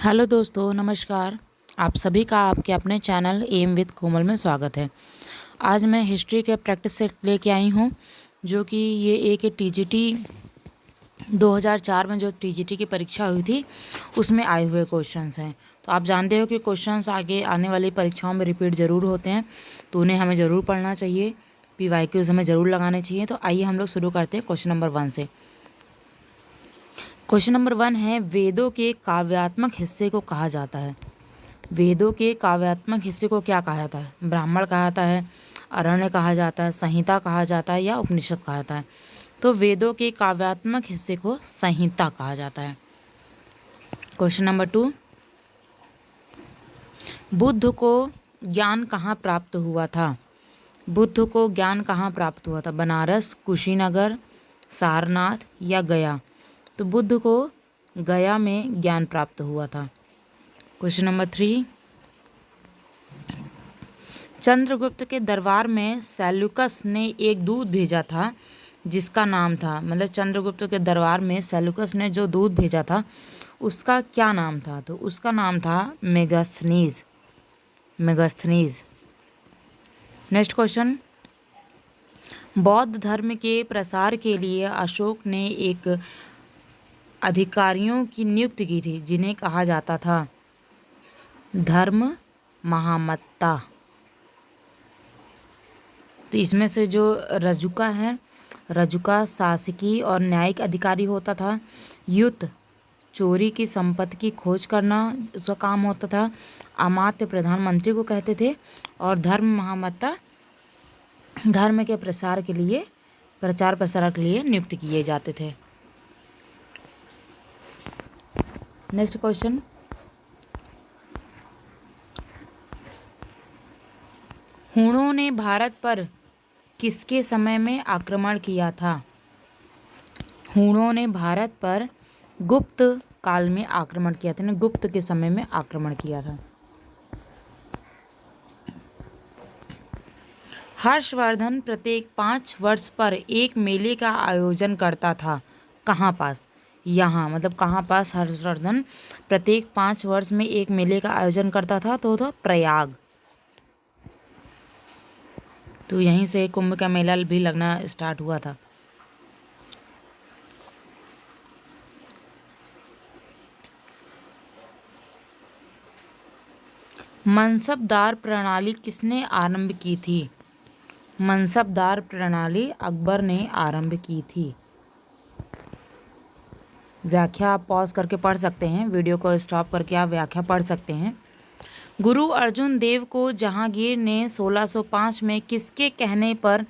Hello दोस्तों, नमस्कार। आप सभी का आपके अपने चैनल एम विद कोमल में स्वागत है। आज मैं हिस्ट्री के प्रैक्टिस सेट लेके आई हूँ, जो कि ये एक टीजीटी 2004 में जो टीजीटी की परीक्षा हुई थी उसमें आए हुए क्वेश्चंस हैं। तो आप जानते हो कि क्वेश्चंस आगे आने वाली परीक्षाओं में रिपीट ज़रूर होते हैं, तो उन्हें हमें ज़रूर पढ़ना चाहिए, पीवाईक्यूज़ हमें ज़रूर लगाने चाहिए। तो आइए हम लोग शुरू करते हैं क्वेश्चन नंबर 1 से। क्वेश्चन नंबर 1 है, वेदों के काव्यात्मक हिस्से को कहा जाता है। वेदों के काव्यात्मक हिस्से को क्या कहा जाता है? ब्राह्मण कहा जाता है, अरण्य कहा जाता है, संहिता कहा जाता है या उपनिषद कहा जाता है? तो वेदों के काव्यात्मक हिस्से को संहिता कहा जाता है। क्वेश्चन नंबर 2, बुद्ध को ज्ञान कहाँ प्राप्त हुआ था? बुद्ध को ज्ञान कहाँ प्राप्त हुआ था? बनारस, कुशीनगर, सारनाथ या गया? तो बुद्ध को गया में ज्ञान प्राप्त हुआ था। क्वेश्चन नंबर 3, चंद्रगुप्त के दरबार में सेल्यूकस ने एक दूत भेजा था जिसका नाम था, मतलब चंद्रगुप्त के दरबार में सेल्यूकस ने जो दूत भेजा था उसका क्या नाम था? तो उसका नाम था मेगास्थनीज। नेक्स्ट क्वेश्चन, बौद्ध धर्म के प्रसार के लिए अशोक ने एक अधिकारियों की नियुक्ति की थी जिन्हें कहा जाता था धर्म महामत्ता। तो इसमें से जो रजुका है, रजुका शासकीय और न्यायिक अधिकारी होता था। युद्ध, चोरी की संपत्ति की खोज करना उसका काम होता था। अमात्य प्रधानमंत्री को कहते थे। और धर्म महामत्ता धर्म के प्रसार के लिए, प्रचार प्रसार के लिए नियुक्त किए जाते थे। नेक्स्ट क्वेश्चन, हूणों ने भारत पर किसके समय में आक्रमण किया था? हूणों ने भारत पर गुप्त काल में आक्रमण किया था, गुप्त के समय में आक्रमण किया था। हर्षवर्धन प्रत्येक 5 वर्ष पर एक मेले का आयोजन करता था। कहाँ पास? यहाँ, मतलब कहाँ पास हर्षवर्धन प्रत्येक 5 वर्ष में एक मेले का आयोजन करता था? तो था प्रयाग। तो यहीं से कुंभ का मेला भी लगना स्टार्ट हुआ था। मनसबदार प्रणाली किसने आरंभ की थी? मनसबदार प्रणाली अकबर ने आरंभ की थी। व्याख्या आप पॉज करके पढ़ सकते हैं, वीडियो को स्टॉप करके आप व्याख्या पढ़ सकते हैं। गुरु अर्जुन देव को जहांगीर ने 1605 में किसके कहने पर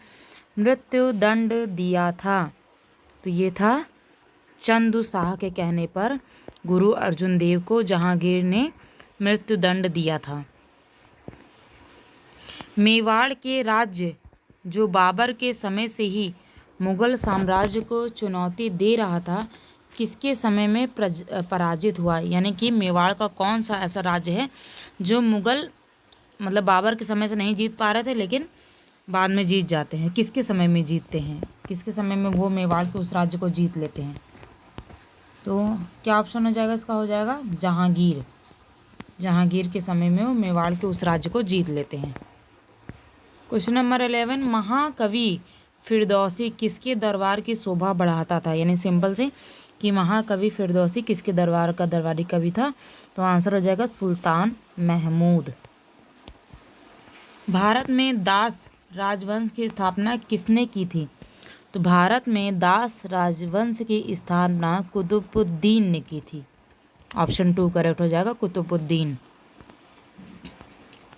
मृत्यु दंड दिया था? तो ये था चंदू शाह के कहने पर गुरु अर्जुन देव को जहांगीर ने मृत्यु दंड दिया था। मेवाड़ के राज्य जो बाबर के समय से ही मुगल साम्राज्य को चुनौती दे रहा था, किसके समय में पराजित हुआ? यानी कि मेवाड़ का कौन सा ऐसा राज्य है जो मुगल, मतलब बाबर के समय से नहीं जीत पा रहे थे लेकिन बाद में जीत जाते हैं? किसके समय में जीतते हैं? किसके समय में वो मेवाड़ के उस राज्य को जीत लेते हैं? तो क्या ऑप्शन हो जाएगा इसका? हो जाएगा जहांगीर। जहांगीर के समय में वो मेवाड़ के उस राज्य को जीत लेते हैं। क्वेश्चन नंबर 11, महाकवि फिरदौसी किसके दरबार की शोभा बढ़ाता था? यानी सिंपल से कि महाकवि फिरदौसी किसके दरबार का दरबारी कवि था? तो आंसर हो जाएगा सुल्तान महमूद। भारत में दास राजवंश की स्थापना किसने की थी? तो भारत में दास राजवंश की स्थापना कुतुबुद्दीन ने की थी। ऑप्शन 2 करेक्ट हो जाएगा, कुतुबुद्दीन।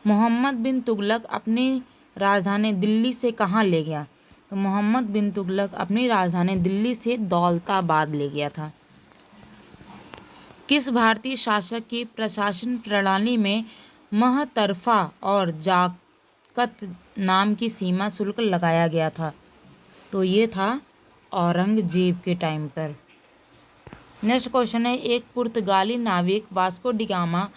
मोहम्मद बिन तुगलक अपनी राजधानी दिल्ली से कहाँ ले गया? तो मोहम्मद बिन तुगलक अपनी राजधानी दिल्ली से दौलताबाद ले गया था। किस भारतीय शासक की प्रशासन प्रणाली में महतरफा और जाकत नाम की सीमा शुल्क लगाया गया था? तो ये था औरंगजेब के टाइम पर। नेक्स्ट क्वेश्चन है, एक पुर्तगाली नाविक वास्को डी गामा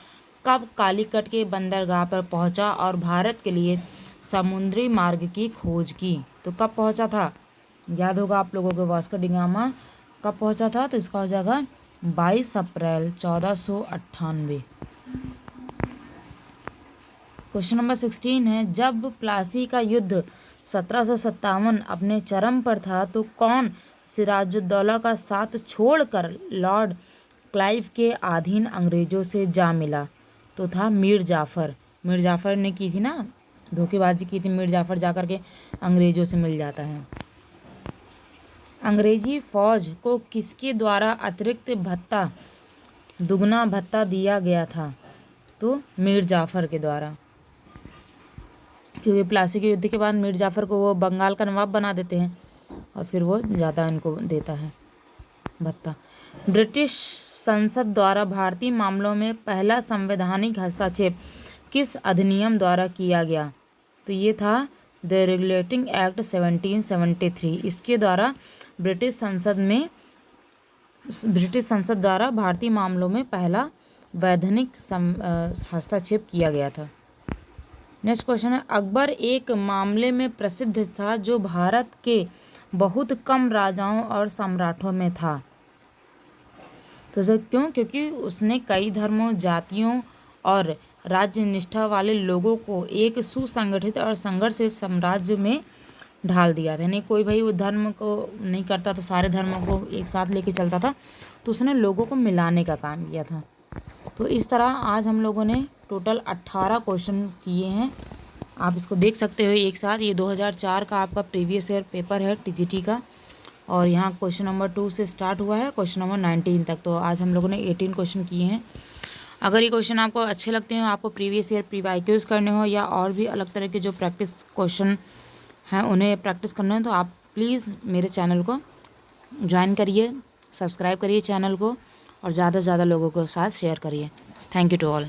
कब कालीकट के बंदरगाह पर पहुंचा और भारत के लिए समुद्री मार्ग की खोज की? तो कब पहुंचा था? याद होगा आप लोगों को वास्को डी गामा कब पहुंचा था? तो इसका हो जाएगा 22 अप्रैल 1498। क्वेश्चन नंबर 16 है, जब प्लासी का युद्ध 1757 अपने चरम पर था तो कौन सिराजुद्दौला का साथ छोड़कर लॉर्ड क्लाइव के अधीन अंग्रेजों से जा मिला? तो था मीर जाफ़र। मीर जाफ़र ने की थी ना, धोखेबाजी की थी, मीर जाफ़र जाकर के अंग्रेजों से मिल जाता है। अंग्रेजी फौज को किसके द्वारा अतिरिक्त भत्ता, दुगना भत्ता दिया गया था? तो मीर जाफ़र के द्वारा, क्योंकि प्लासी के युद्ध के बाद मीर जाफ़र को वो बंगाल का नवाब बना देते हैं और फिर वो ज़्यादा इनको देता है भत्ता। ब्रिटिश संसद द्वारा भारतीय मामलों में पहला संवैधानिक हस्तक्षेप किस अधिनियम द्वारा किया गया? तो ये था द रेगुलेटिंग एक्ट 1773। इसके द्वारा ब्रिटिश संसद द्वारा भारतीय मामलों में पहला वैधानिक हस्तक्षेप किया गया था। नेक्स्ट क्वेश्चन है, अकबर एक मामले में प्रसिद्ध था जो भारत के बहुत कम राजाओं और सम्राटों में था। तो सर क्यों? क्योंकि उसने कई धर्मों, जातियों और राज्य निष्ठा वाले लोगों को एक सुसंगठित और संघर्षशील साम्राज्य में ढाल दिया था। यानी कोई भाई वो धर्म को नहीं करता तो सारे धर्मों को एक साथ लेके चलता था, तो उसने लोगों को मिलाने का काम किया था। तो इस तरह आज हम लोगों ने टोटल 18 क्वेश्चन किए हैं। आप इसको देख सकते हो एक साथ। ये 2004 का आपका प्रीवियस ईयर पेपर है टीजीटी का, और यहाँ क्वेश्चन नंबर 2 से स्टार्ट हुआ है क्वेश्चन नंबर 19 तक। तो आज हम लोगों ने 18 क्वेश्चन किए हैं। अगर ये क्वेश्चन आपको अच्छे लगते हैं, आपको प्रीवियस ईयर प्रीवाइक्यूज करने हो या और भी अलग तरह के जो प्रैक्टिस क्वेश्चन हैं उन्हें प्रैक्टिस करना है, तो आप प्लीज़ मेरे चैनल को ज्वाइन करिए, सब्सक्राइब करिए चैनल को और ज़्यादा से ज़्यादा लोगों के साथ शेयर करिए। Thank you to all.